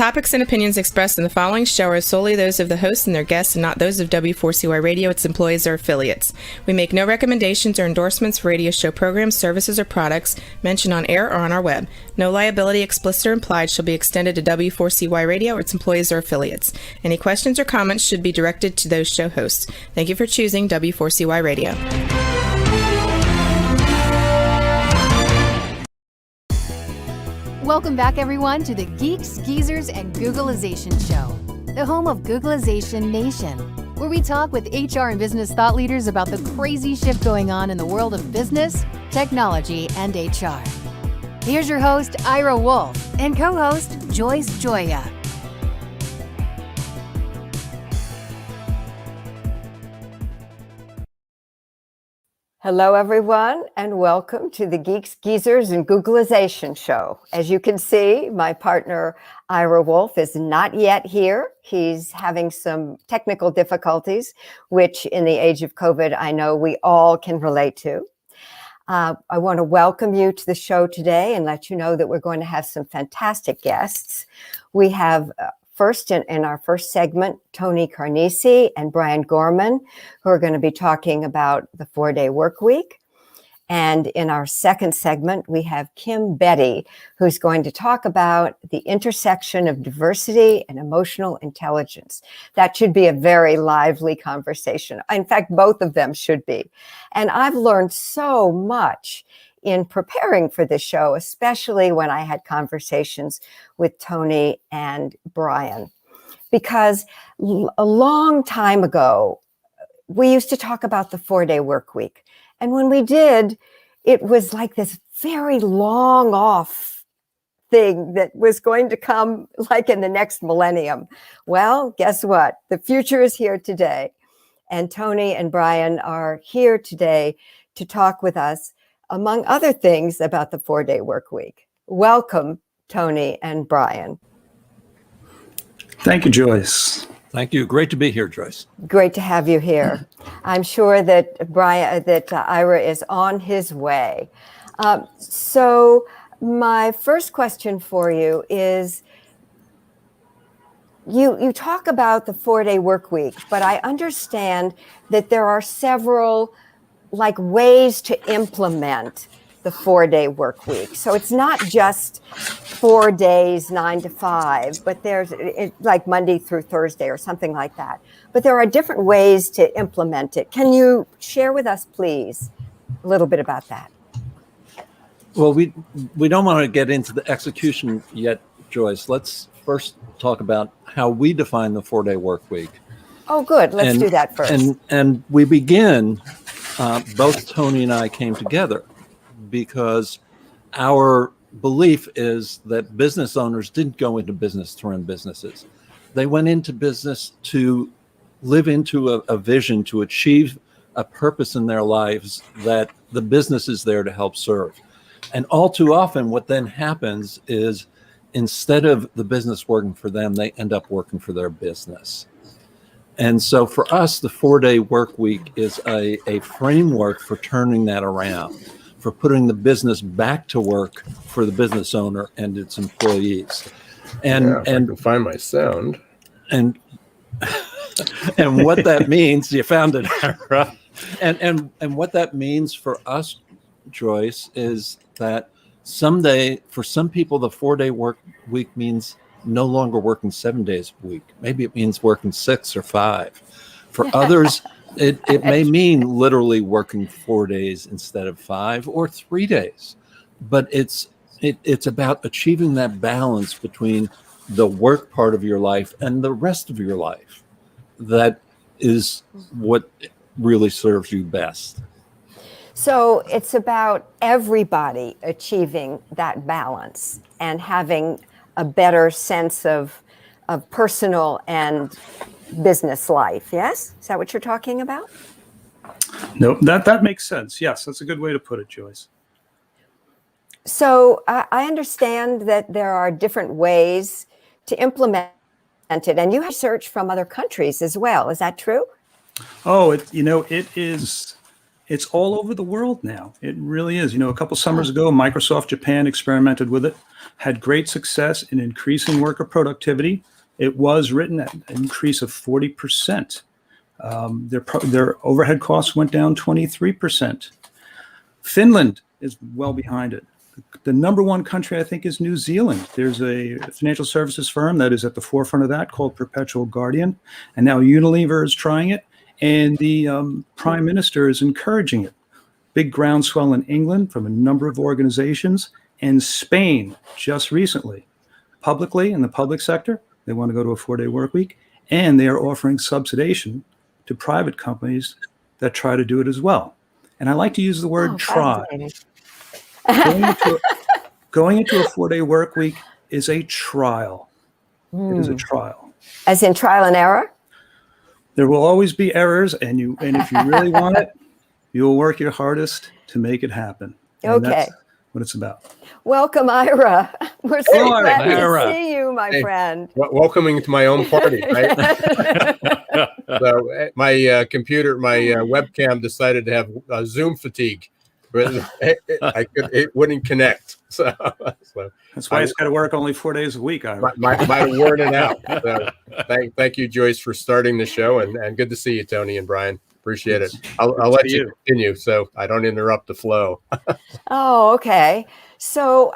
topics and opinions expressed in the following show are solely those of the hosts and their guests and not those of W4CY Radio, its employees, or affiliates. We make no recommendations or endorsements for radio show programs, services, or products mentioned on air or on our web. No liability, explicit or implied, shall be extended to W4CY Radio or its employees or affiliates. Any questions or comments should be directed to those show hosts. Thank you for choosing W4CY Radio. Welcome back, everyone, to the Geeks, Geezers, and Googlization Show, the home of Googlization Nation, where we talk with HR and business thought leaders about the crazy shift going on in the world of business, technology, and HR. Here's your host, Ira Wolfe, and co-host, Joyce Joya. Hello, everyone, and welcome to the Geeks, Geezers, and Googlization Show. As you can see, my partner, Ira Wolfe, is not yet here. He's having some technical difficulties, which in the age of COVID, I know we all can relate to. I want to welcome you to the show today and let you know that we're going to have some fantastic guests. We have first, in our first segment, Tony Carnesi and Brian Gorman, who are going to be talking about the 4-day work week. And in our second segment, we have Kim Betty, who's going to talk about the intersection of diversity and emotional intelligence. That should be a very lively conversation. In fact, both of them should be. And I've learned so much in preparing for this show, especially when I had conversations with Tony and Brian, because a long time ago, we used to talk about the 4-day work week. And when we did, it was like this very long off thing that was going to come like in the next millennium. Well, guess what? The future is here today. And Tony and Brian are here today to talk with us, among other things, about the 4-day work week. Welcome, Tony and Brian. Thank you, Joyce. Thank you. Great to be here, Joyce. Great to have you here. I'm sure that Ira is on his way. So my first question for you is, you talk about the 4-day work week, but I understand that there are several ways to implement the 4-day work week. So it's not just 4 days, 9 to 5, but there's like Monday through Thursday or something like that. But there are different ways to implement it. Can you share with us, please, a little bit about that? Well, we don't want to get into the execution yet, Joyce. Let's first talk about how we define the 4-day work week. Oh, good. Let's do that first. And we begin, both Tony and I came together because our belief is that business owners didn't go into business to run businesses. They went into business to live into a vision, to achieve a purpose in their lives that the business is there to help serve. And all too often, what then happens is instead of the business working for them, they end up working for their business. And so for us, the 4-day work week is a framework for turning that around, for putting the business back to work for the business owner and its employees. And I can find my sound. And and what that means, you found it, Ira. And what that means for us, Joyce, is that someday, for some people, the 4-day work week means no longer working 7 days a week. Maybe it means working 6 or 5. For others, it may mean literally working 4 days instead of 5 or 3 days. But it's about achieving that balance between the work part of your life and the rest of your life. That is what really serves you best. So it's about everybody achieving that balance and having a better sense of personal and business life. Yes? Is that what you're talking about? No, that makes sense. Yes, that's a good way to put it, Joyce. So I understand that there are different ways to implement it, and you have research from other countries as well. Is that true? Oh, it is It's all over the world now. It really is. A couple summers ago, Microsoft Japan experimented with it, had great success in increasing worker productivity. It was written at an increase of 40%. Their overhead costs went down 23%. Finland is well behind it. The number one country, I think, is New Zealand. There's a financial services firm that is at the forefront of that called Perpetual Guardian. And now Unilever is trying it. And the prime minister is encouraging it. Big groundswell in England from a number of organizations. And Spain, just recently, publicly in the public sector, they want to go to a 4-day work week. And they are offering subsidization to private companies that try to do it as well. And I like to use the word try. Going into a 4-day work week is a trial. It is a trial. As in trial and error? There will always be errors, and if you really want it, you will work your hardest to make it happen. And Okay. that's what it's about. Welcome, Ira. We're so Hello, glad Ira. to see you, my friend. Welcoming to my own party, right? So my computer, my webcam decided to have Zoom fatigue, but it wouldn't connect. So That's why it's got to work only 4 days a week, Ira. might have worn it out. So thank you, Joyce, for starting the show, and good to see you, Tony and Brian. Appreciate it. I'll let you continue so I don't interrupt the flow. Oh, okay. So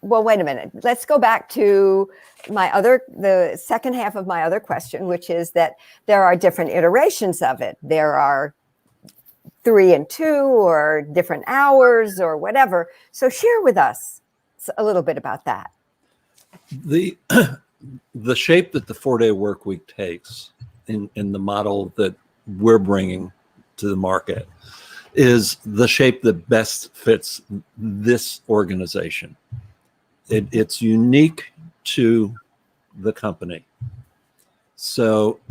well, wait a minute. Let's go back to the second half of my other question, which is that there are different iterations of it. There are 3 and 2 or different hours or whatever. So share with us a little bit about that. The shape that the 4-day work week takes in the model that we're bringing to the market is the shape that best fits this organization. It's unique to the company. So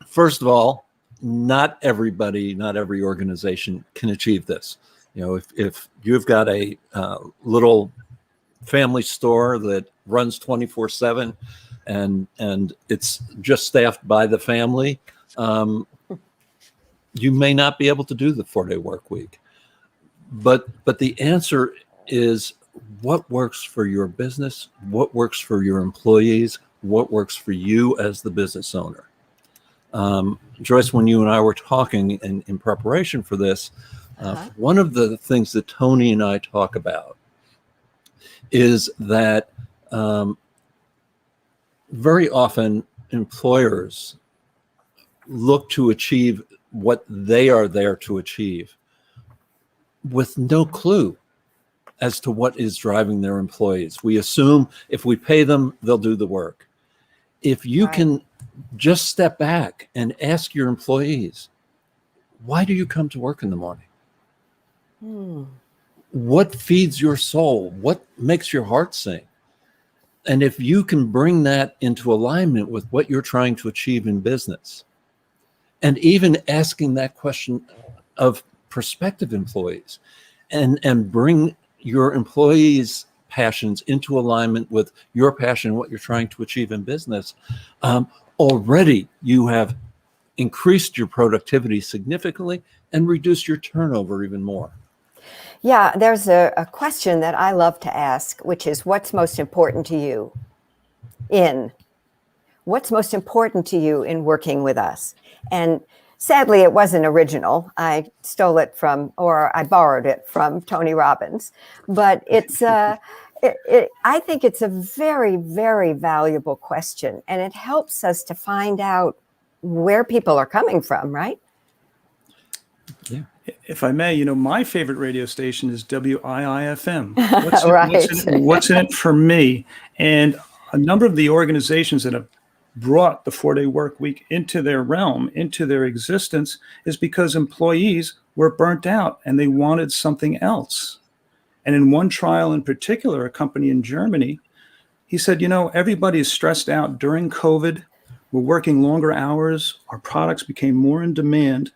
first of all, not every organization can achieve this. If you've got a little family store that runs 24/7 and it's just staffed by the family, you may not be able to do the 4-day work week. But the answer is what works for your business, what works for your employees, what works for you as the business owner. Joyce, when you and I were talking in preparation for this, one of the things that Tony and I talk about is that very often employers look to achieve what they are there to achieve with no clue as to what is driving their employees. We assume if we pay them, they'll do the work. If you can just step back and ask your employees, why do you come to work in the morning? What feeds your soul? What makes your heart sing? And if you can bring that into alignment with what you're trying to achieve in business, and even asking that question of prospective employees, and bring your employees' passions into alignment with your passion and what you're trying to achieve in business, already you have increased your productivity significantly and reduced your turnover even more. Yeah, there's a question that I love to ask, which is what's most important to you in working with us? And sadly, it wasn't original. I stole it from, or I borrowed it from Tony Robbins, but it's I think it's a very, very valuable question, and it helps us to find out where people are coming from, right? Yeah. If I may, my favorite radio station is WIIFM. What's in it for me? And a number of the organizations that have brought the 4-day work week into their realm, into their existence, is because employees were burnt out and they wanted something else. And in one trial in particular, a company in Germany, he said, everybody is stressed out during COVID. We're working longer hours. Our products became more in demand.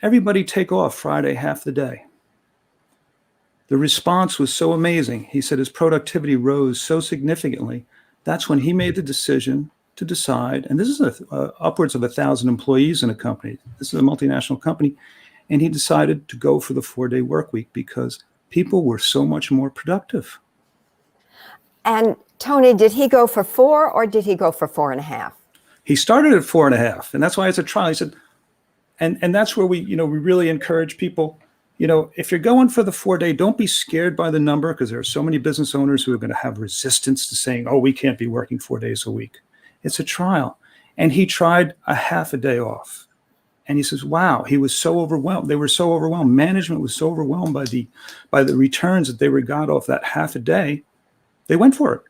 Everybody take off Friday half the day. The response was so amazing. He said his productivity rose so significantly. That's when he made the decision to decide, and this is upwards of 1,000 employees in a company. This is a multinational company. And he decided to go for the 4-day work week because people were so much more productive. And Tony, did he go for 4 or did he go for 4.5? He started at 4.5, and that's why it's a trial. He said, and that's where we really encourage people, if you're going for the 4-day, don't be scared by the number, because there are so many business owners who are going to have resistance to saying, oh, we can't be working 4 days a week. It's a trial. And he tried a half a day off. And he says, wow, he was so overwhelmed. They were so overwhelmed. Management was so overwhelmed by the returns that they got off that half a day. They went for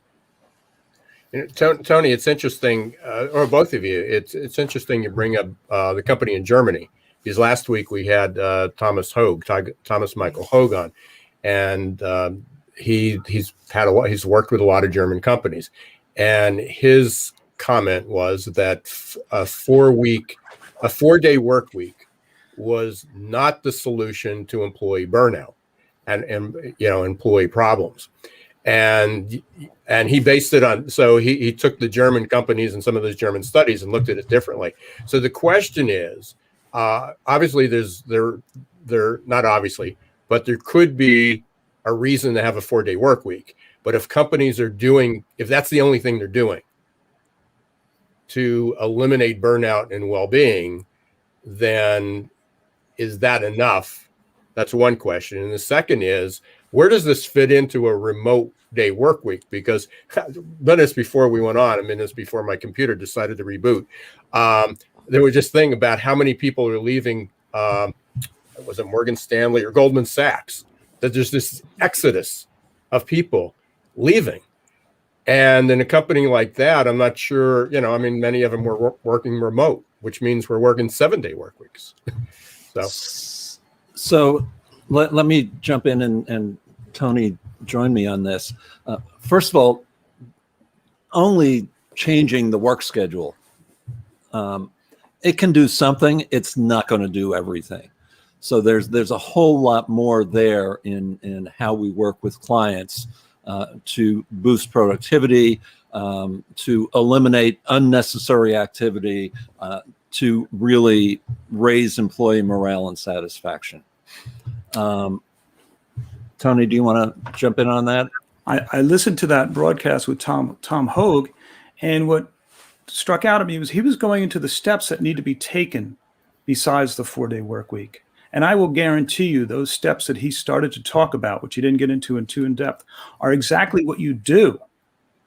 it. Tony, it's interesting, or both of you, it's interesting you bring up the company in Germany. Because last week we had Thomas Michael Hogue on, and he's worked with a lot of German companies, and his comment was that a 4-day work week was not the solution to employee burnout and employee problems. And he based it on, so he took the German companies and some of those German studies and looked at it differently. So the question is, obviously they're not obviously, but there could be a reason to have a 4-day work week. But if companies if that's the only thing they're doing to eliminate burnout and well-being, then is that enough? That's one question. And the second is, where does this fit into a remote day work week? Because I've done this before we went on. I mean, this before my computer decided to reboot. There was this thing about how many people are leaving, was it Morgan Stanley or Goldman Sachs, that there's this exodus of people leaving. And in a company like that, I'm not sure, many of them were working remote, which means we're working 7-day work weeks. So let me jump in and Tony, join me on this. First of all, only changing the work schedule, it can do something. It's not going to do everything. So there's a whole lot more there in how we work with clients to boost productivity, to eliminate unnecessary activity, to really raise employee morale and satisfaction. Tony, do you want to jump in on that? I listened to that broadcast with Tom Hogue, and what struck out at me was he was going into the steps that need to be taken besides the 4-day work week. And I will guarantee you those steps that he started to talk about, which he didn't get into too in depth, are exactly what you do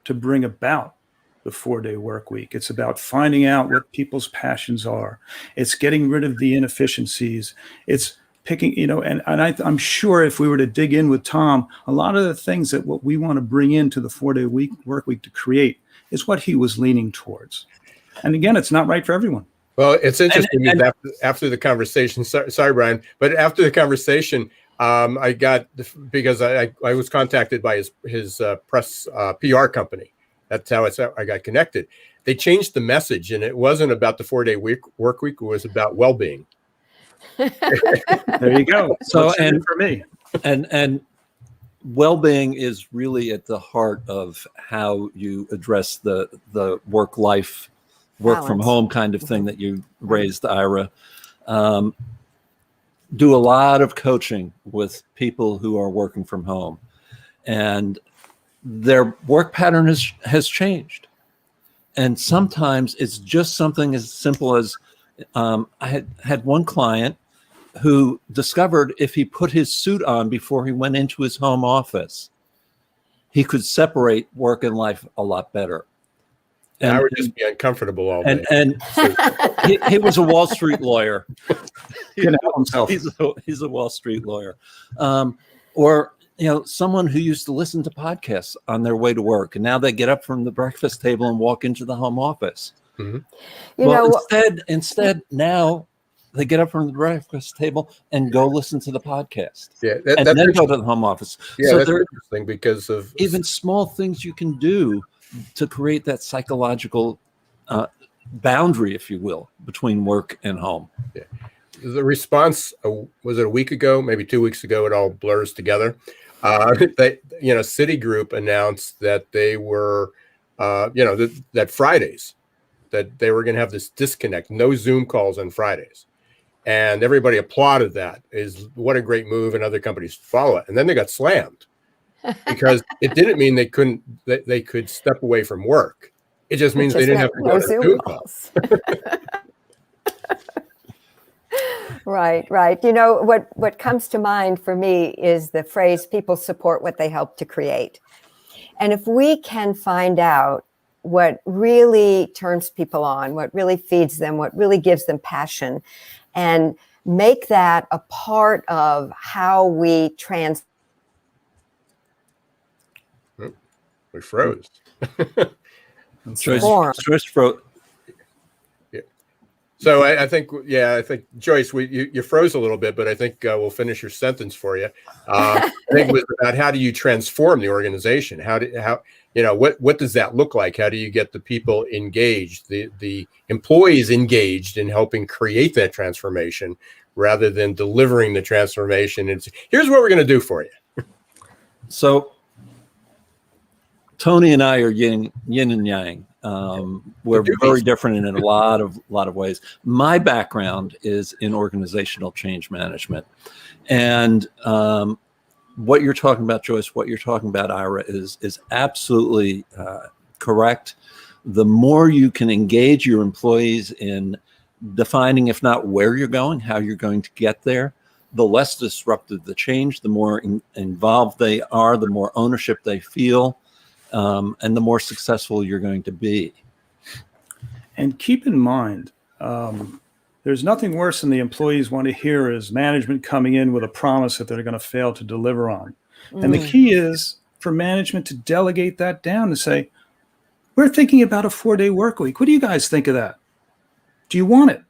to bring about the 4-day work week. It's about finding out what people's passions are. It's getting rid of the inefficiencies. It's picking, I'm sure if we were to dig in with Tom, a lot of the things that what we want to bring into the 4-day work week to create is what he was leaning towards. And again, it's not right for everyone. Well, it's interesting after the conversation. Sorry, Brian, but after the conversation, I got because I was contacted by his press PR company. That's how I got connected. They changed the message, and it wasn't about the 4-day work week. It was about well-being. There you go. So, and for me, and well-being is really at the heart of how you address the work-life, work from home kind of thing that you raised, Ira. Do a lot of coaching with people who are working from home, and their work pattern has changed. And sometimes it's just something as simple as I had one client who discovered if he put his suit on before he went into his home office, he could separate work and life a lot better. And I would just be uncomfortable all day. And he was a Wall Street lawyer. He can help himself. He's a Wall Street lawyer. Or someone who used to listen to podcasts on their way to work, and now they get up from the breakfast table and walk into the home office. Mm-hmm. Instead now they get up from the breakfast table and go listen to the podcast. Yeah, and then go to the home office. Yeah, so that's interesting because of even small things you can do to create that psychological boundary, if you will, between work and home. Yeah. The response was it a week ago, maybe 2 weeks ago? It all blurs together. Citigroup announced that they were, that Fridays that they were going to have this disconnect, no Zoom calls on Fridays. And everybody applauded that. Is what a great move, and other companies follow it. And then they got slammed because it didn't mean they could step away from work. It just means they didn't have to go to Zoom calls. Right. You know, what comes to mind for me is the phrase, people support what they help to create. And if we can find out what really turns people on, what really feeds them, what really gives them passion, and make that a part of how we We froze. Joyce froze. Yeah. So I think Joyce, you froze a little bit, but I think we'll finish your sentence for you. I think it was about how do you transform the organization? What does that look like? How do you get the people engaged, the employees engaged in helping create that transformation rather than delivering the transformation? And here's what we're going to do for you. So Tony and I are yin and yang. We're very different in a lot of ways. My background is in organizational change management, and what you're talking about, Joyce, what you're talking about, Ira, is absolutely correct. The more you can engage your employees in defining, if not where you're going, how you're going to get there, the less disruptive the change, the more involved they are, the more ownership they feel, and the more successful you're going to be. And keep in mind, there's nothing worse than the employees want to hear is management coming in with a promise that they're going to fail to deliver on. And the key is for management to delegate that down and say, we're thinking about a 4-day work week. What do you guys think of that? Do you want it?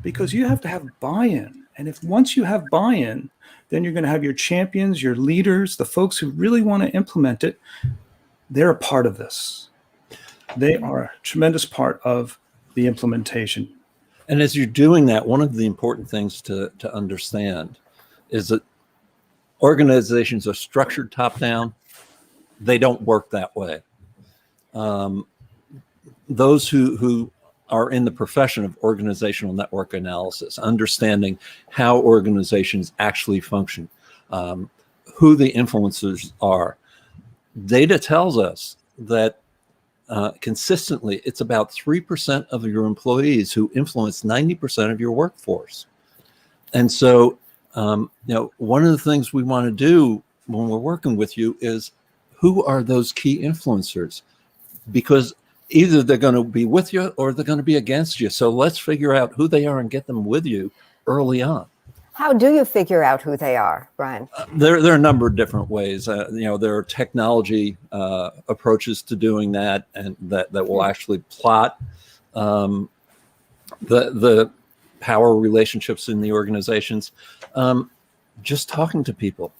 Because you have to have buy-in. And once you have buy-in, then you're going to have your champions, your leaders, the folks who really want to implement it. They're a part of this. They are a tremendous part of the implementation. And as you're doing that, one of the important things to understand is that organizations are structured top-down. They don't work that way. Those who are in the profession of organizational network analysis, understanding how organizations actually function, who the influencers are, data tells us that consistently, it's about 3% of your employees who influence 90% of your workforce. And so, one of the things we want to do when we're working with you is who are those key influencers? Because either they're going to be with you or they're going to be against you. So let's figure out who they are and get them with you early on. How do you figure out who they are, Brian? There are a number of different ways. There are technology approaches to doing that, and that will actually plot the power relationships in the organizations. Just talking to people.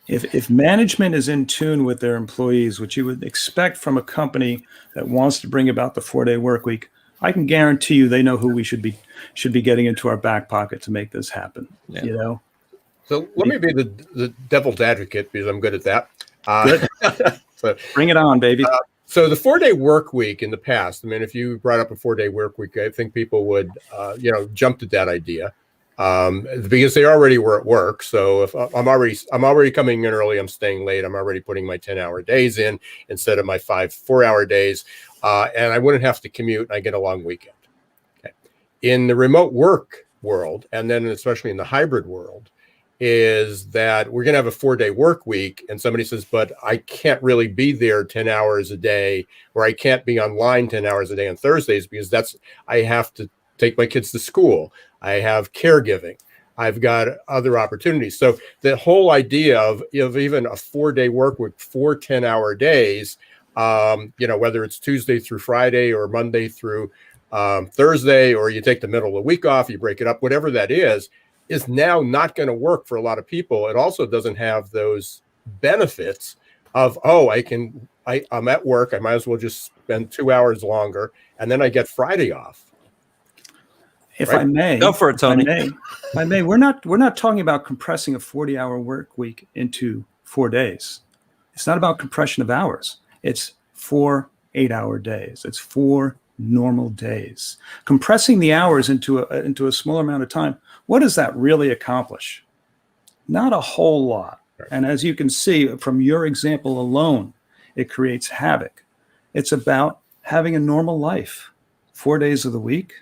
If management is in tune with their employees, which you would expect from a company that wants to bring about the 4-day work week, I can guarantee you they know who we should be getting into our back pocket to make this happen. Yeah. So let me be the devil's advocate, because I'm good at that. Good. So bring it on, baby. So the 4-day work week in the past, I mean, if you brought up a 4-day work week, I think people would, jump at that idea. Because they already were at work. So if I'm already coming in early, I'm staying late, I'm already putting my 10-hour days in instead of my 5 4-hour days. And I wouldn't have to commute, and I get a long weekend. Okay. In the remote work world, and then especially in the hybrid world, is that we're going to have a 4-day work week, and somebody says, but I can't really be there 10 hours a day, or I can't be online 10 hours a day on Thursdays because I have to take my kids to school. I have caregiving. I've got other opportunities. So the whole idea of even a 4-day work week, 4 10-hour days, whether it's Tuesday through Friday or Monday through Thursday, or you take the middle of the week off, you break it up, whatever that is now not going to work for a lot of people. It also doesn't have those benefits of, I'm at work, I might as well just spend 2 hours longer, and then I get Friday off. If I may, go for it, Tony. If I may, we're not talking about compressing a 40-hour work week into 4 days. It's not about compression of hours. It's 4 8-hour days. It's 4 normal days. Compressing the hours into a smaller amount of time, what does that really accomplish? Not a whole lot. And as you can see from your example alone, it creates havoc. It's about having a normal life 4 days of the week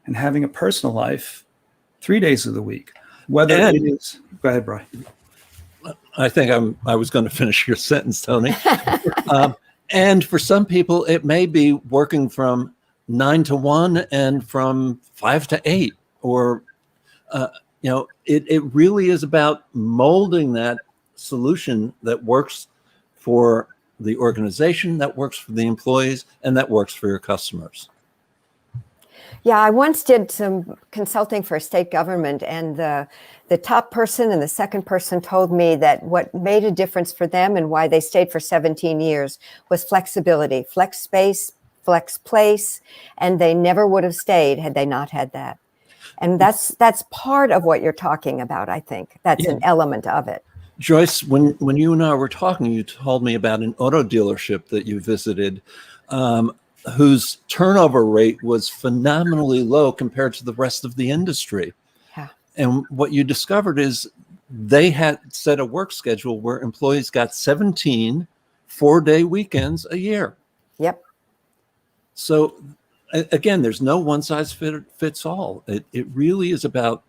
and having a personal life 3 days of the week. Whether it is, go ahead, Brian. I think I was going to finish your sentence, Tony. And for some people, it may be working from 9 to 1 and from 5 to 8, or it really is about molding that solution that works for the organization, that works for the employees, and that works for your customers. Yeah, I once did some consulting for a state government, and the top person and the second person told me that what made a difference for them and why they stayed for 17 years was flexibility, flex space, flex place, and they never would have stayed had they not had that. And that's part of what you're talking about, I think. That's an element of it. Joyce, when you and I were talking, you told me about an auto dealership that you visited, whose turnover rate was phenomenally low compared to the rest of the industry. Yeah. And what you discovered is they had set a work schedule where employees got 17 4-day weekends a year. Yep. So again, there's no one size fits all. It really is about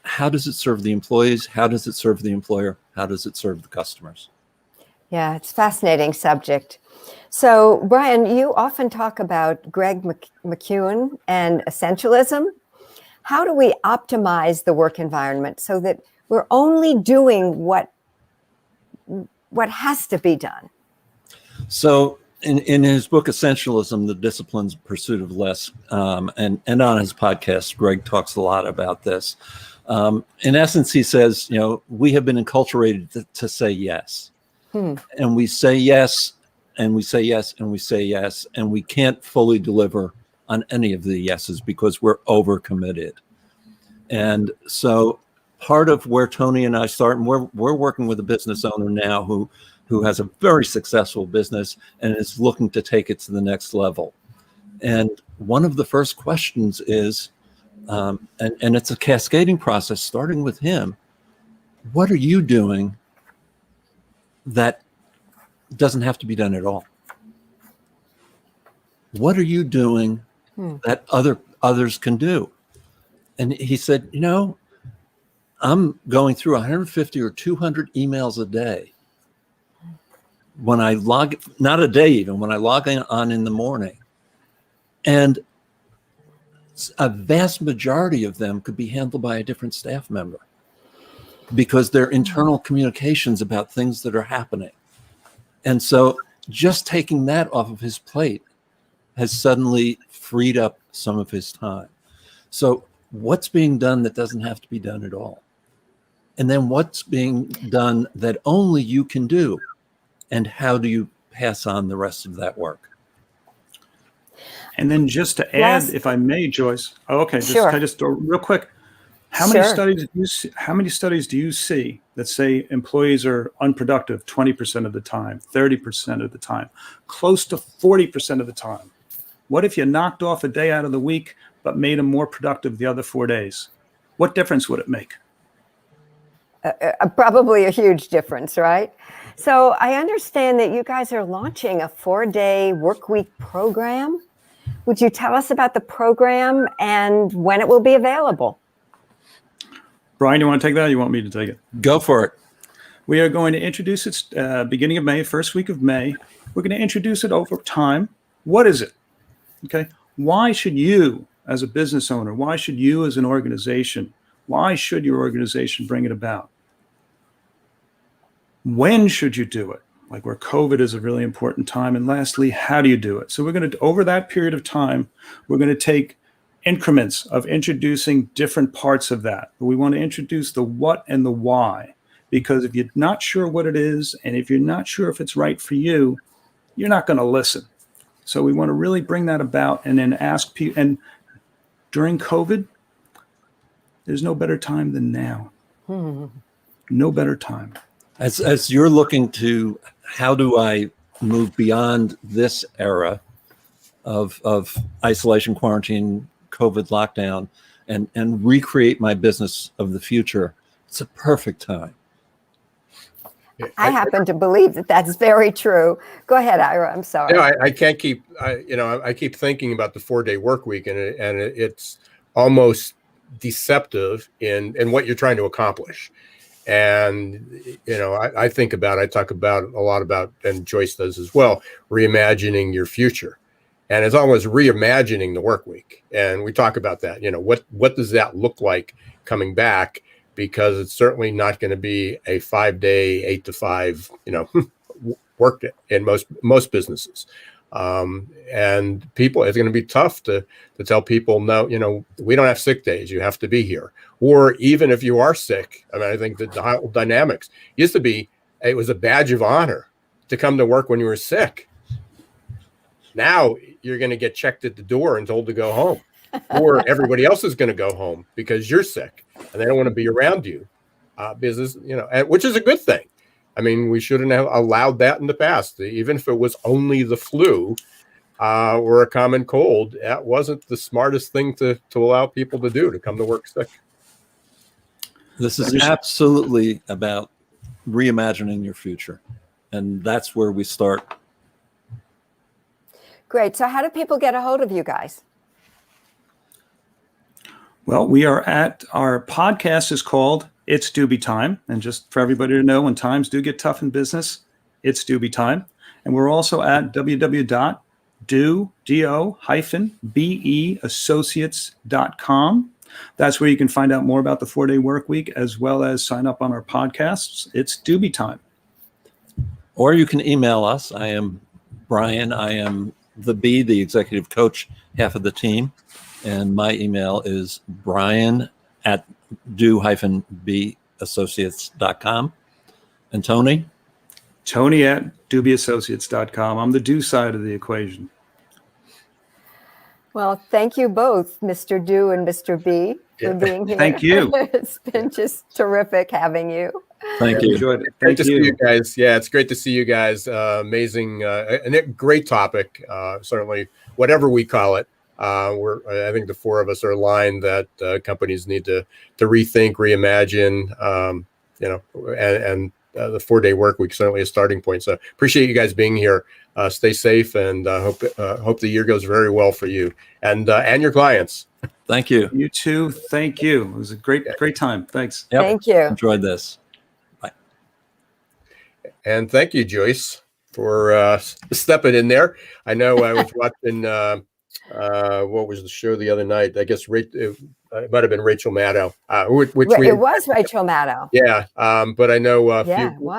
how does it serve the employees? How does it serve the employer? How does it serve the customers? Yeah, it's a fascinating subject. So, Brian, you often talk about Greg McKeown and essentialism. How do we optimize the work environment so that we're only doing what has to be done? So, in his book, Essentialism, The Discipline's Pursuit of Less, and on his podcast, Greg talks a lot about this. In essence, he says, we have been enculturated to say yes. And we say yes, and we say yes, and we say yes, and we can't fully deliver on any of the yeses because we're overcommitted. And so part of where Tony and I start, and we're working with a business owner now who has a very successful business and is looking to take it to the next level. And one of the first questions is, and it's a cascading process starting with him, what are you doing that doesn't have to be done at all? What are you doing that others can do? And he said, I'm going through 150 or 200 emails a day. When I not a day even, when I log on in the morning. And a vast majority of them could be handled by a different staff member because they're internal communications about things that are happening. And so just taking that off of his plate has suddenly freed up some of his time. So what's being done that doesn't have to be done at all? And then what's being done that only you can do? And how do you pass on the rest of that work? And then just to add, if I may, Joyce. Oh, okay. Sure. Just real quick. How many studies do you see that say employees are unproductive 20% of the time, 30% of the time, close to 40% of the time? What if you knocked off a day out of the week but made them more productive the other 4 days? What difference would it make? Probably a huge difference, right? So I understand that you guys are launching a 4-day work week program. Would you tell us about the program and when it will be available? Brian, you want to take that or you want me to take it? Go for it. We are going to introduce it beginning of May, first week of May. We're going to introduce it over time. What is it? Okay. Why should you, as a business owner, why should you as an organization, why should your organization bring it about? When should you do it? Like where COVID is a really important time. And lastly, how do you do it? So we're going to, over that period of time, we're going to take increments of introducing different parts of that. We want to introduce the what and the why, because if you're not sure what it is, and if you're not sure if it's right for you, you're not going to listen. So we want to really bring that about and then ask people. And during COVID, there's no better time than now. No better time. As you're looking to how do I move beyond this era of isolation, quarantine, COVID lockdown, and recreate my business of the future, it's a perfect time. I happen to believe that that's very true. Go ahead, Ira. I'm sorry. No, I can't keep. I keep thinking about the 4-day work week, and it's almost deceptive in what you're trying to accomplish. And I talk about a lot about, and Joyce does as well, reimagining your future. And it's always reimagining the work week. And we talk about that. What does that look like coming back? Because it's certainly not going to be a 5-day, 8 to 5, work day in most businesses. And people, it's going to be tough to tell people, no, we don't have sick days. You have to be here. Or even if you are sick, I think that the whole dynamics used to be, it was a badge of honor to come to work when you were sick. Now you're going to get checked at the door and told to go home. Or everybody else is going to go home because you're sick and they don't want to be around you, because which is a good thing. We shouldn't have allowed that in the past. Even if it was only the flu or a common cold, that wasn't the smartest thing to allow people to do, to come to work sick. This is absolutely about reimagining your future, and that's where we start. Great. So how do people get a hold of you guys? Well, we are our podcast is called It's Doobie Time. And just for everybody to know, when times do get tough in business, it's Doobie Time. And we're also at www.beassociates.com. That's where you can find out more about the 4-day work week, as well as sign up on our podcasts. It's Doobie Time. Or you can email us. I am Brian. I am the executive coach, half of the team. And my email is brian@do-bassociates.com. And Tony? Tony@doobieassociates.com. I'm the do side of the equation. Well, thank you both, Mr. Do and Mr. B, for being here. Thank you. It's been just terrific having you. Thank you. Enjoyed it. Great to see you guys. Yeah, it's great to see you guys. Amazing, and a great topic. Certainly, whatever we call it. I think the four of us are aligned that companies need to rethink, reimagine, and the 4-day work week is certainly a starting point. So appreciate you guys being here. Stay safe, and hope the year goes very well for you and your clients. Thank you. You too. Thank you. It was a great time. Thanks. Yep. Thank you. Enjoyed this. Bye. And thank you, Joyce, for stepping in there. I know I was watching. What was the show the other night? I guess it might have been Rachel Maddow. It was Rachel Maddow. Yeah, but I know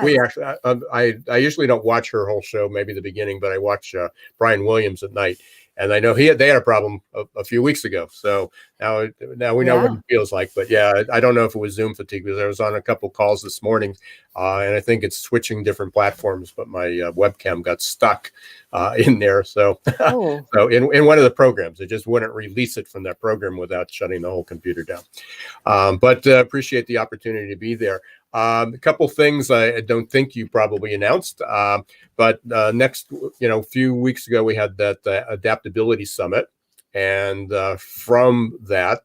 we actually. I usually don't watch her whole show. Maybe the beginning, but I watch Brian Williams at night, and I know they had a problem a few weeks ago. So now we know what it feels like. But yeah, I don't know if it was Zoom fatigue, because I was on a couple calls this morning, and I think it's switching different platforms. But my webcam got stuck in there. So, so in one of the programs, it just wouldn't release it from that program without shutting the whole computer down. But appreciate the opportunity to be there. A couple things I don't think you probably announced, but next, few weeks ago, we had that adaptability summit. And from that,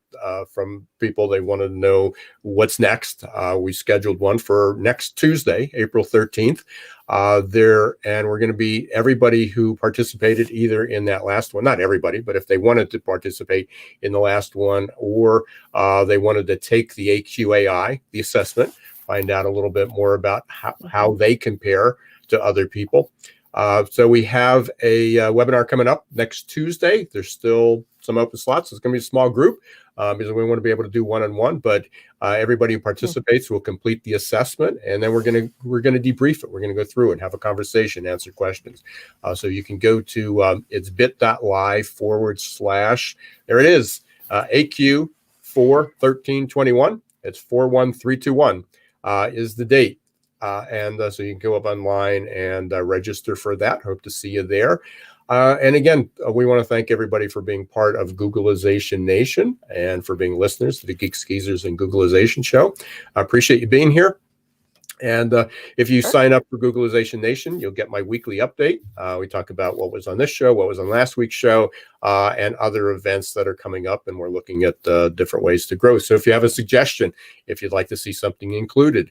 from people, they wanted to know what's next. We scheduled one for next Tuesday, April 13th. And we're going to be everybody who participated either in that last one, not everybody, but if they wanted to participate in the last one, or they wanted to take the AQAI, the assessment, find out a little bit more about how they compare to other people. So we have a webinar coming up next Tuesday. There's still some open slots. It's going to be a small group because we want to be able to do one-on-one. But everybody who participates will complete the assessment, and then we're going to debrief it. We're going to go through it, have a conversation, answer questions. So you can go to it's bit.ly/ there it is, AQ 41321. It's 41321 is the date. So you can go up online and register for that. Hope to see you there. And again, we want to thank everybody for being part of Googlization Nation and for being listeners to the Geeks Geezers and Googlization Show. I appreciate you being here. And if you sign up for Googlization Nation, you'll get my weekly update. We talk about what was on this show, what was on last week's show, and other events that are coming up. And we're looking at different ways to grow. So if you have a suggestion, if you'd like to see something included,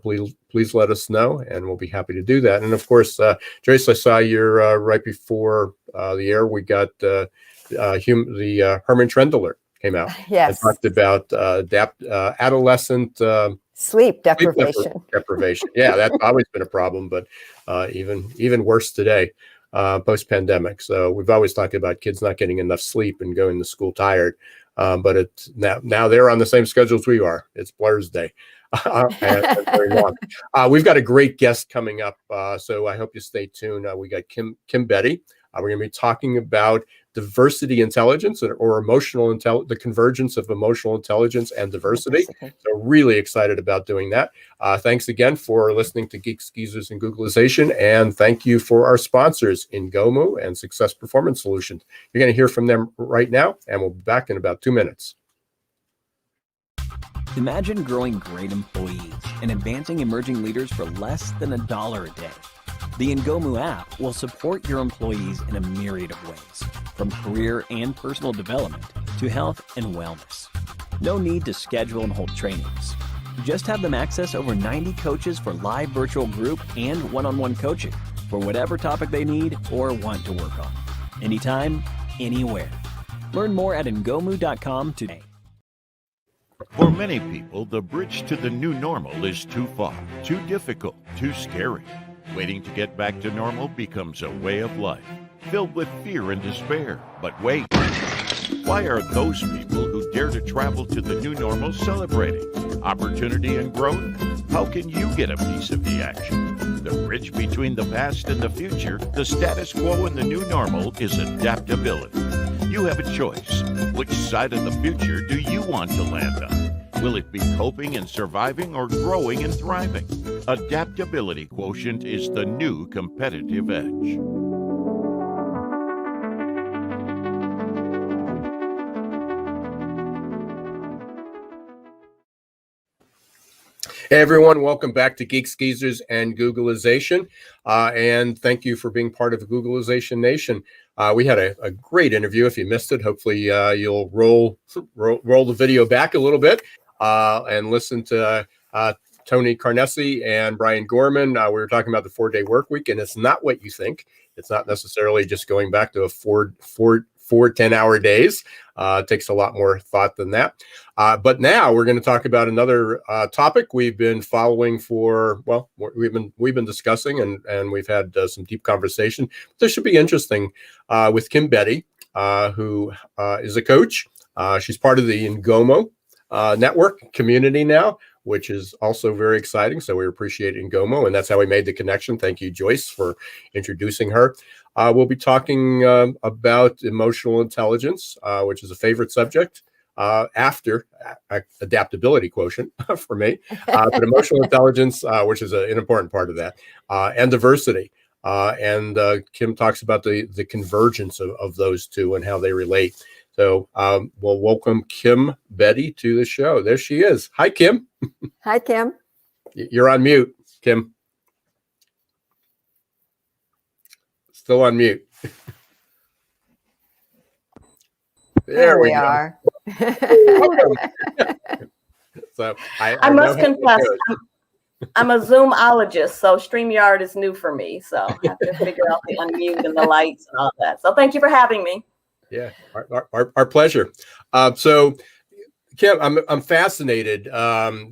please let us know, and we'll be happy to do that. And of course, Joyce, I saw you're right before the air. We got the Herman Trendler came out. Yes. And talked about adolescent Sleep deprivation. Deprivation. Yeah, that's always been a problem, but even worse today, post-pandemic. So we've always talked about kids not getting enough sleep and going to school tired. But it's now they're on the same schedule as we are. It's Blur's Day. And very long. We've got a great guest coming up, so I hope you stay tuned. We got Kim Betty. We're going to be talking about diversity intelligence or emotional the convergence of emotional intelligence and diversity. So really excited about doing that. Thanks again for listening to Geeks, Geezers, and Googlization. And thank you for our sponsors, Ngomu and Success Performance Solutions. You're going to hear from them right now, and we'll be back in about 2 minutes. Imagine growing great employees and advancing emerging leaders for less than $1 a day. The Ngomu app will support your employees in a myriad of ways, from career and personal development to health and wellness. No need to schedule and hold trainings. Just have them access over 90 coaches for live virtual group and one-on-one coaching for whatever topic they need or want to work on. Anytime, anywhere. Learn more at ngomu.com today. For many people, the bridge to the new normal is too far, too difficult, too scary. Waiting to get back to normal becomes a way of life, filled with fear and despair. But wait, why are those people who dare to travel to the new normal celebrating? Opportunity and growth? How can you get a piece of the action? The bridge between the past and the future, the status quo and the new normal is adaptability. You have a choice. Which side of the future do you want to land on? Will it be coping and surviving or growing and thriving? Adaptability quotient is the new competitive edge. Hey everyone, welcome back to Geeks, Geezers, and Googlization. And thank you for being part of the Googlization Nation. We had a great interview. If you missed it, hopefully you'll roll the video back a little bit and listen to Tony Carnesi and Brian Gorman. We were talking about the 4-day work week, and it's not what you think. It's not necessarily just going back to a four 10-hour days. It takes a lot more thought than that. But now we're going to talk about another topic we've been following for, well, we've been discussing and we've had some deep conversation. This should be interesting with Kim Betty, who is a coach. She's part of the Ngomu network community now, which is also very exciting. So we appreciate Ngomu, and that's how we made the connection. Thank you, Joyce, for introducing her. We'll be talking about emotional intelligence, which is a favorite subject after adaptability quotient for me, but emotional intelligence, which is an important part of that, and diversity. And Kim talks about the convergence of those two and how they relate. So we'll welcome Kim Betty to the show. There she is. Hi, Kim. Hi, Kim. You're on mute, Kim. Still on mute. There we are. So I must confess, I'm a Zoomologist, so StreamYard is new for me. So I have to figure out the unmute and the lights and all that. So thank you for having me. Yeah, our pleasure. So, Kim, I'm fascinated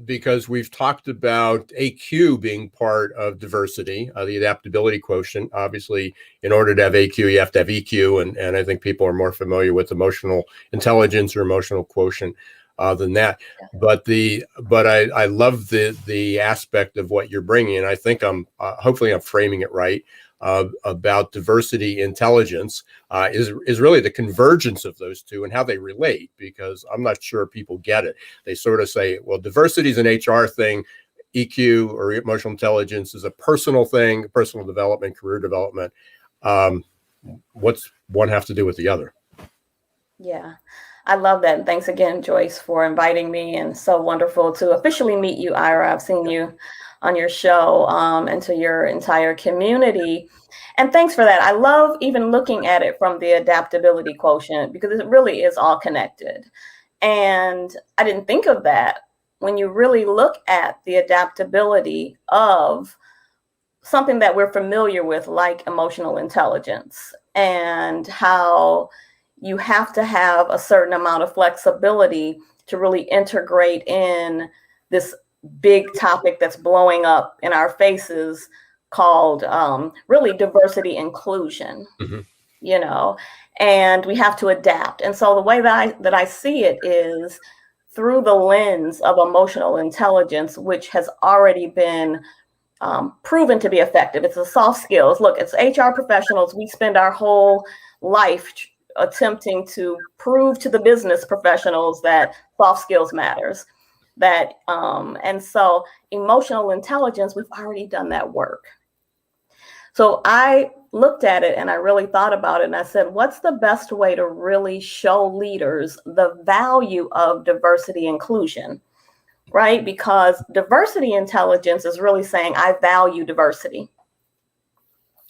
because we've talked about AQ being part of diversity, the adaptability quotient. Obviously, in order to have AQ, you have to have EQ, and I think people are more familiar with emotional intelligence or emotional quotient than that. But I love the aspect of what you're bringing, and I think hopefully I'm framing it right. About diversity intelligence is really the convergence of those two and how they relate, because I'm not sure people get it. They sort of say, well, diversity is an HR thing. EQ or emotional intelligence is a personal thing, personal development, career development. What's one have to do with the other? Yeah, I love that. And thanks again, Joyce, for inviting me. And so wonderful to officially meet you, Ira. I've seen you on your show, and to your entire community. And thanks for that. I love even looking at it from the adaptability quotient, because it really is all connected. And I didn't think of that when you really look at the adaptability of something that we're familiar with, like emotional intelligence, and how you have to have a certain amount of flexibility to really integrate in this big topic that's blowing up in our faces called really diversity inclusion, you know, and we have to adapt. And so the way that I see it is through the lens of emotional intelligence, which has already been proven to be effective. It's the soft skills. Look, it's HR professionals. We spend our whole life attempting to prove to the business professionals that soft skills matters. And so emotional intelligence, we've already done that work. So I looked at it and I really thought about it, and I said, what's the best way to really show leaders the value of diversity inclusion, right? Because diversity intelligence is really saying, I value diversity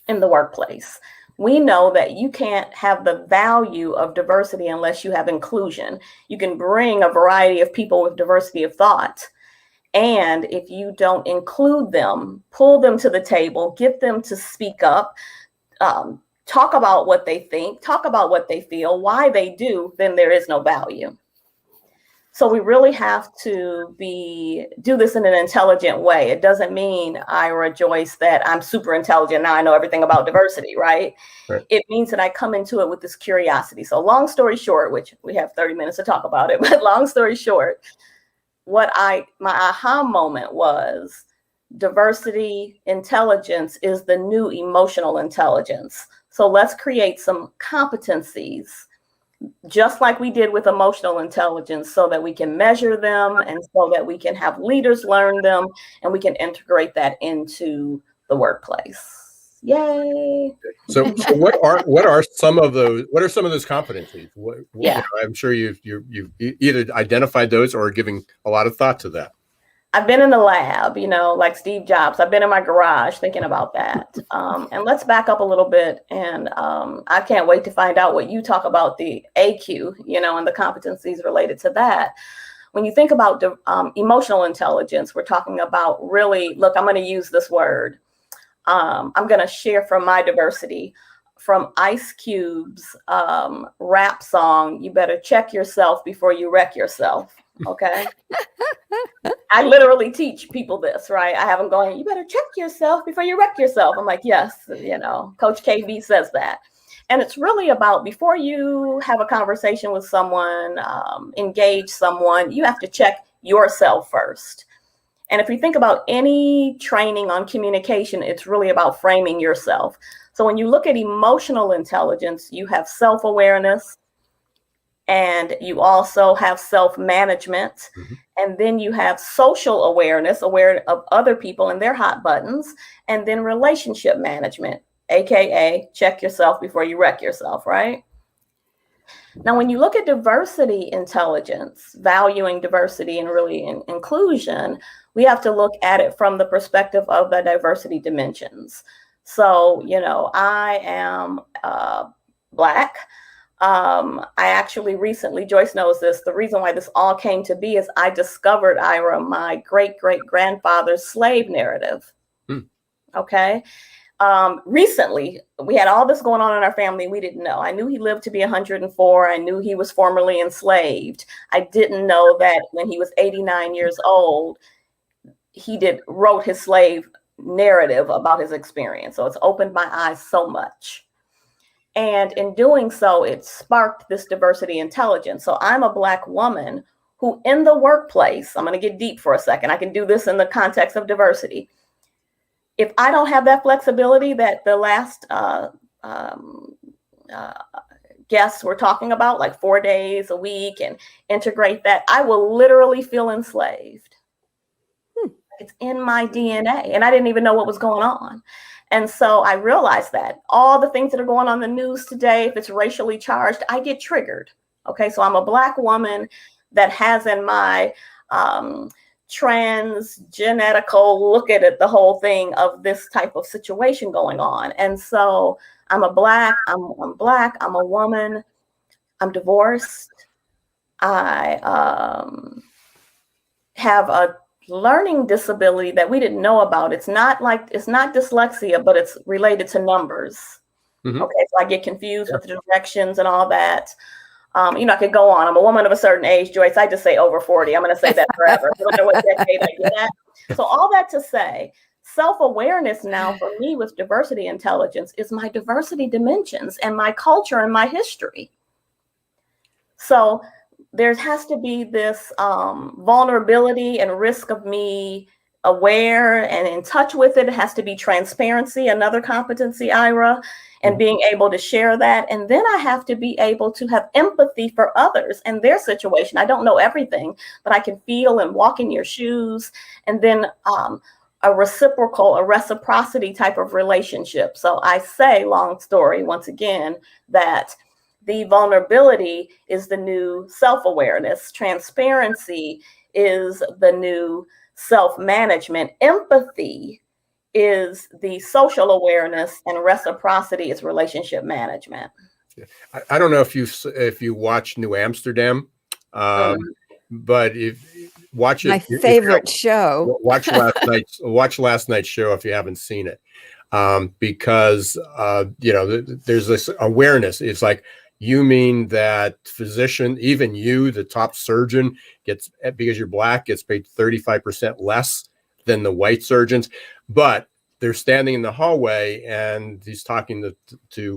in the workplace. We know that you can't have the value of diversity unless you have inclusion. You can bring a variety of people with diversity of thought, and if you don't include them, pull them to the table, get them to speak up, talk about what they think, talk about what they feel, why they do, then there is no value. So we really have to do this in an intelligent way. It doesn't mean, Ira Joyce, that I'm super intelligent, now I know everything about diversity, right? It means that I come into it with this curiosity. So long story short, which we have 30 minutes to talk about it, but long story short, my aha moment was diversity intelligence is the new emotional intelligence. So let's create some competencies, just like we did with emotional intelligence, so that we can measure them and so that we can have leaders learn them and we can integrate that into the workplace. Yay. So what are some of those competencies? You know, I'm sure you've either identified those or are giving a lot of thought to that. I've been in the lab, you know, like Steve Jobs. I've been in my garage thinking about that. And let's back up a little bit. And I can't wait to find out what you talk about, the AQ, you know, and the competencies related to that. When you think about emotional intelligence, we're talking about really, look, I'm going to use this word. I'm going to share from my diversity, from Ice Cube's rap song, "You Better Check Yourself Before You Wreck Yourself." Okay. I literally teach people this, right? I have them going, you better check yourself before you wreck yourself. I'm like, yes, you know, Coach KB says that. And it's really about, before you have a conversation with someone, engage someone, you have to check yourself first. And if you think about any training on communication, it's really about framing yourself. So when you look at emotional intelligence, you have self-awareness, and you also have self-management. And then you have social awareness, aware of other people and their hot buttons, and then relationship management, AKA check yourself before you wreck yourself, right? Now, when you look at diversity intelligence, valuing diversity and really inclusion, we have to look at it from the perspective of the diversity dimensions. So, you know, I am Black. I actually recently, Joyce knows this, the reason why this all came to be is I discovered, Ira, my great-great-grandfather's slave narrative. Okay. Recently, we had all this going on in our family. We didn't know. I knew he lived to be 104. I knew he was formerly enslaved. I didn't know that when he was 89 years old, he wrote his slave narrative about his experience. So it's opened my eyes so much. And in doing so, it sparked this diversity intelligence. So I'm a Black woman who, in the workplace, I'm going to get deep for a second. I can do this in the context of diversity. If I don't have that flexibility that the last guests were talking about, like 4 days a week, and integrate that, I will literally feel enslaved. It's in my DNA, and I didn't even know what was going on. And so I realized that all the things that are going on in the news today, if it's racially charged, I get triggered. Okay, so I'm a Black woman that has in my transgenetical look at it, the whole thing of this type of situation going on. And so I'm black, I'm a woman, I'm divorced, I have a learning disability that we didn't know about. It's not dyslexia, but it's related to numbers. Okay, so I get confused with the directions and all that. I could go on. I'm a woman of a certain age, Joyce. I just say over 40. I'm going to say that forever. No matter what decade I get at. So all that to say, self-awareness now for me with diversity intelligence is my diversity dimensions and my culture and my history. So there has to be this vulnerability and risk of me aware and in touch with it. It has to be transparency, another competency, Ira, and being able to share that. And then I have to be able to have empathy for others and their situation. I don't know everything, but I can feel and walk in your shoes. And then a reciprocity type of relationship. So I say, long story, once again, that the vulnerability is the new self-awareness. Transparency is the new self-management. Empathy is the social awareness, and reciprocity is relationship management. I don't know if you watch New Amsterdam, but if watch it, my favorite show. Watch last night's show if you haven't seen it, because there's this awareness. It's like, you mean that physician, even you, the top surgeon, gets, because you're black, gets paid 35% less than the white surgeons, but they're standing in the hallway and he's talking to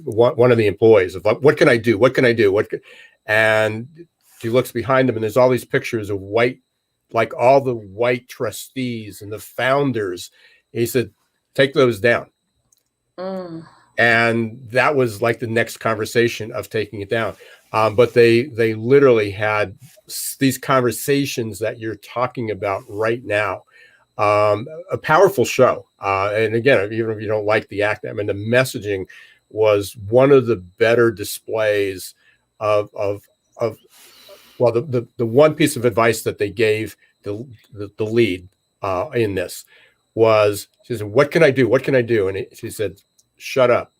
one of the employees of, what can I do? What can I do? And he looks behind him and there's all these pictures of white, like all the white trustees and the founders. He said, take those down. And that was like the next conversation of taking it down. But they literally had these conversations that you're talking about right now. A powerful show. And again, even if you don't like the act, I mean, the messaging was one of the better displays of the one piece of advice that they gave the lead in this was, she said, what can I do? What can I do? And she said, shut up.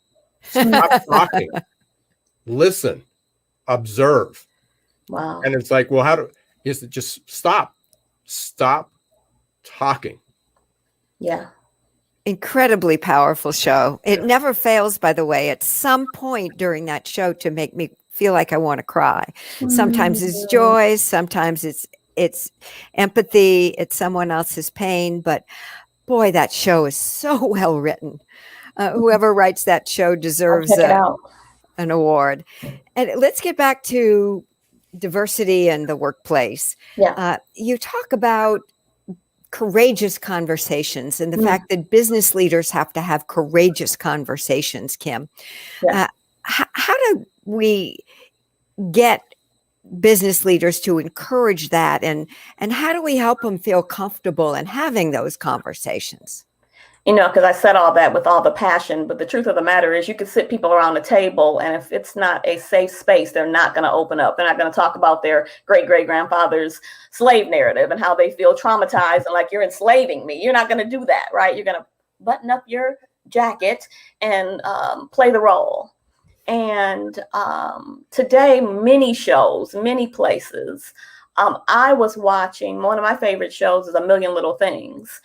Stop talking. Listen. Observe. Wow. And it's like, well, he said, just stop talking. Yeah. Incredibly powerful show. It never fails, by the way, at some point during that show to make me feel like I want to cry. Sometimes it's joy, sometimes it's empathy, it's someone else's pain, but boy, that show is so well written. Whoever writes that show deserves an award. And let's get back to diversity in the workplace. Yeah. You talk about courageous conversations and the fact that business leaders have to have courageous conversations, Kim. Yeah. How do we get business leaders to encourage that? And how do we help them feel comfortable in having those conversations? Because I said all that with all the passion, but the truth of the matter is you can sit people around a table, and if it's not a safe space, they're not going to open up. They're not going to talk about their great-great-grandfather's slave narrative and how they feel traumatized and like you're enslaving me. You're not going to do that, right? You're going to button up your jacket and play the role. And today, many shows, many places, I was watching, one of my favorite shows is A Million Little Things.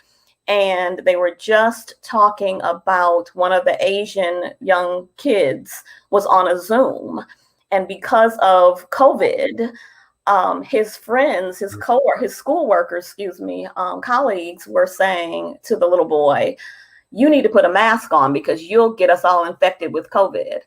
And they were just talking about one of the Asian young kids was on a Zoom. And because of COVID, his friends, his school workers, colleagues were saying to the little boy, you need to put a mask on because you'll get us all infected with COVID.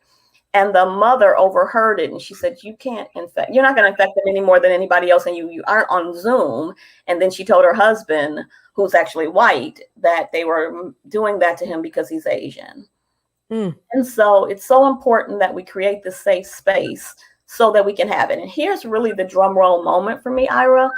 And the mother overheard it and she said, you're not going to infect them any more than anybody else. And you aren't on Zoom. And then she told her husband, who's actually white, that they were doing that to him because he's Asian. And so it's so important that we create this safe space so that we can have it. And here's really the drum roll moment for me, Ira.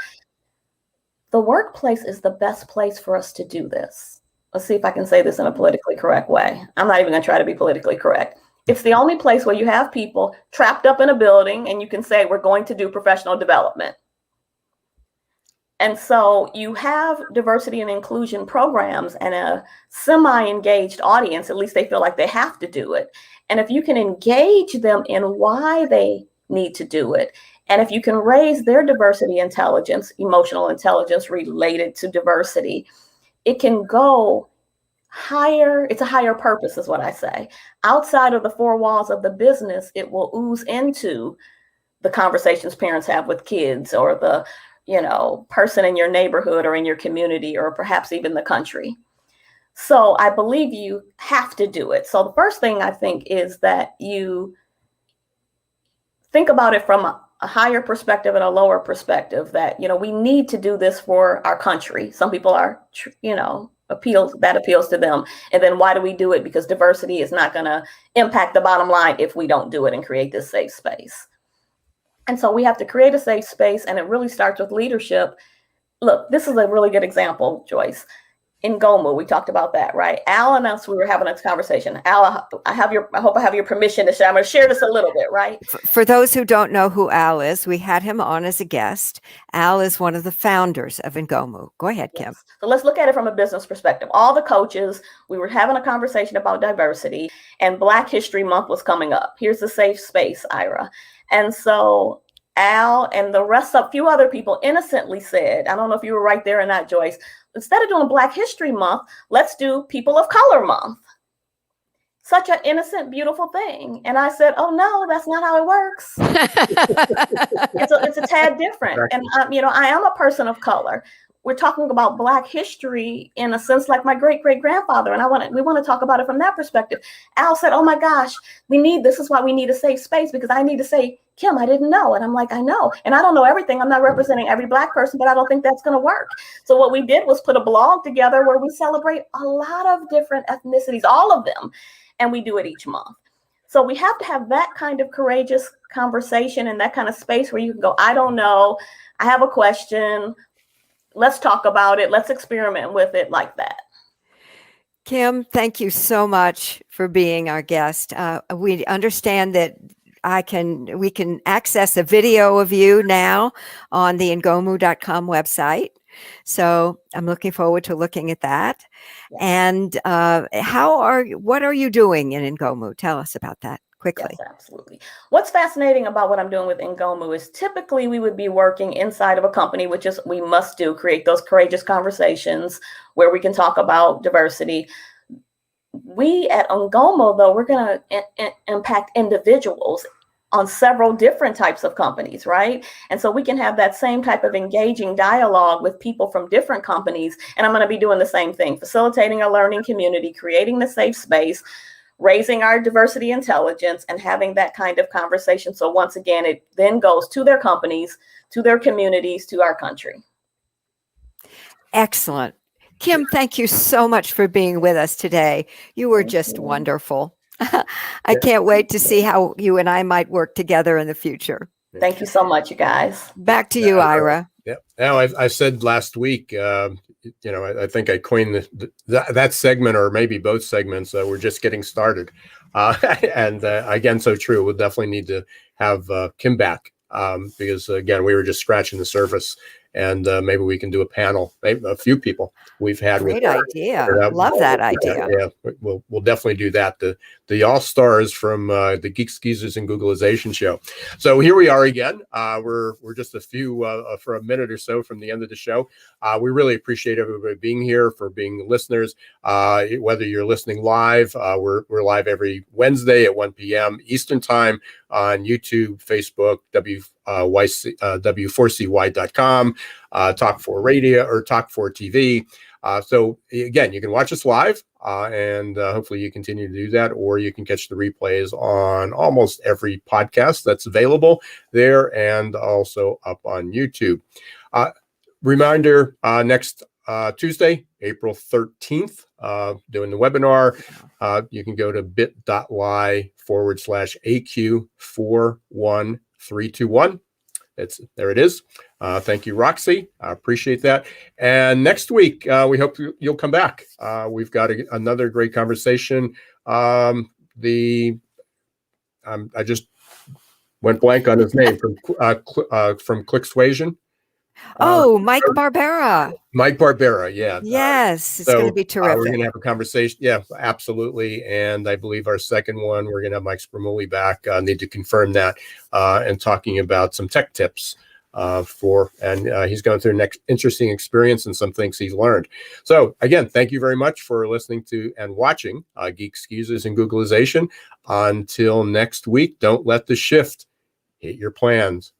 The workplace is the best place for us to do this. Let's see if I can say this in a politically correct way. I'm not even going to try to be politically correct. It's the only place where you have people trapped up in a building and you can say, we're going to do professional development. And so you have diversity and inclusion programs and a semi-engaged audience, at least they feel like they have to do it. And if you can engage them in why they need to do it, and if you can raise their diversity intelligence, emotional intelligence related to diversity, it can go higher. It's a higher purpose is what I say. Outside of the four walls of the business, it will ooze into the conversations parents have with kids, or the, person in your neighborhood or in your community, or perhaps even the country. So I believe you have to do it. So the first thing I think is that you think about it from a higher perspective and a lower perspective, that, we need to do this for our country. Some people are, appeals to them. And then why do we do it? Because diversity is not going to impact the bottom line if we don't do it and create this safe space. And so we have to create a safe space, and it really starts with leadership. Look, this is a really good example, Joyce. In Gomu, we talked about that, right? Al and us, we were having a conversation. Al, I hope I have your permission to share. I'm going to share this a little bit, right? For those who don't know who Al is, we had him on as a guest. Al is one of the founders of Ngomu. Go ahead, Kim. Yes. So let's look at it from a business perspective. All the coaches, we were having a conversation about diversity, and Black History Month was coming up. Here's the safe space, Ira. And so Al and the rest of a few other people innocently said, I don't know if you were right there or not, Joyce, instead of doing Black History Month, let's do People of Color Month. Such an innocent, beautiful thing. And I said, oh, no, that's not how it works. It's a tad different. And, I am a person of color. We're talking about Black history in a sense like my great-great-grandfather. And we want to talk about it from that perspective. Al said, oh, my gosh, this is why we need a safe space, because I need to say, Kim, I didn't know. And I'm like, I know. And I don't know everything. I'm not representing every Black person, but I don't think that's going to work. So what we did was put a blog together where we celebrate a lot of different ethnicities, all of them. And we do it each month. So we have to have that kind of courageous conversation and that kind of space where you can go, I don't know. I have a question. Let's talk about it. Let's experiment with it like that. Kim, thank you so much for being our guest. We understand that we can access a video of you now on the ngomu.com website. So I'm looking forward to looking at that. Yes. And what are you doing in Ngomu? Tell us about that quickly. Yes, absolutely. What's fascinating about what I'm doing with Ngomu is typically we would be working inside of a company, which is we must do, create those courageous conversations where we can talk about diversity. We at Ngomu, though, we're going to impact individuals on several different types of companies, right? And so we can have that same type of engaging dialogue with people from different companies. And I'm going to be doing the same thing, facilitating a learning community, creating the safe space, raising our diversity intelligence, and having that kind of conversation. So once again, it then goes to their companies, to their communities, to our country. Excellent. Kim, thank you so much for being with us today. You were just wonderful. I can't wait to see how you and I might work together in the future. Thank you so much, you guys. Back to you, Ira. Yeah. Now, I said last week, I think I coined that segment, or maybe both segments. We're just getting started. And again, so true. We'll definitely need to have Kim back because, again, we were just scratching the surface. And maybe we can do a panel, maybe a few people we've had. Great idea. Love that idea. Yeah, we'll definitely do that. The all-stars from the Geeks Geezers and Googlization show. So here we are again. We're just a few for a minute or so from the end of the show. We really appreciate everybody being here, for being listeners. Whether you're listening live, we're live every Wednesday at 1 p.m. Eastern time on YouTube, Facebook, W4CY.com, Talk4 Radio or Talk4 TV. So again, you can watch us live, and hopefully you continue to do that, or you can catch the replays on almost every podcast that's available there, and also up on YouTube. Reminder, next Tuesday, April 13th, doing the webinar. You can go to bit.ly/AQ41321. There it is. Thank you, Roxy. I appreciate that. And next week, we hope you'll come back. We've got another great conversation. I just went blank on his name from ClickSuasion. Oh, Mike Barbera. Mike Barbera, yeah. Yes, it's going to be terrific. We're going to have a conversation. Yeah, absolutely. And I believe our second one, we're going to have Mike Spramuli back. Need to confirm that, and talking about some tech tips he's going through an interesting experience and some things he's learned. So again, thank you very much for listening to and watching Geeks Geezers and Googlization. Until next week, don't let the shift hit your plans.